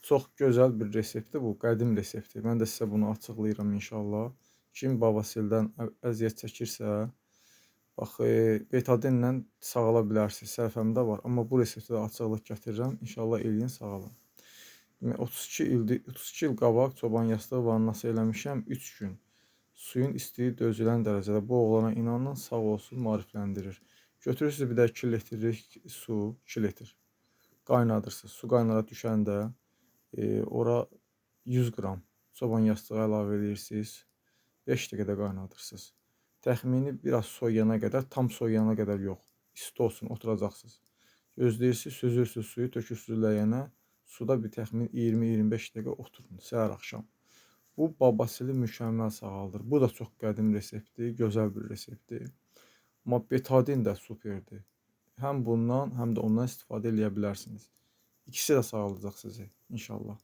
Çox gözəl bir reseptdir bu, qədim reseptdir. Mən də sizə bunu açıqlayıram inşallah. Kim bavasildən əziyyət çəkirsə, bax, betadinlə sağala bilərsiniz. Səhifəmdə var. Amma bu reseptdə açıqlıq gətirirəm. İnşallah eləyin, sağalın. 32 il qabaq çoban yastığı vannası eləmişəm 3 gün. Suyun istiliyi dözülən dərəcədə. Bu oğlana inanın, sağ olsun, maarifləndirir. Götürürsünüz bir də 2 litrlik su, 2 litr. Qaynadırsınız. Su qaynara düşəndə ora 100 qram çoban yastığı əlavə edirsiniz. 5 dəqiqə də qaynadırsınız. Təxmini biraz soyuyana qədər, tam soyuyana qədər yox. İsti olsun, oturacaqsınız. Gözləyirsiniz, süzürsünüz suyu, tökürsünüz ləyənə. Suda bir təxmin 20-25 dəqiqə oturun, səhər axşam. Bu babasili mükəmməl sağaldır. Bu da çox qədim reseptdir, gözəl bir reseptdir. Amma betadin də superdir. Həm bundan, həm də ondan istifadə edə bilərsiniz. İkisi də sağaldacaq sizi inşallah.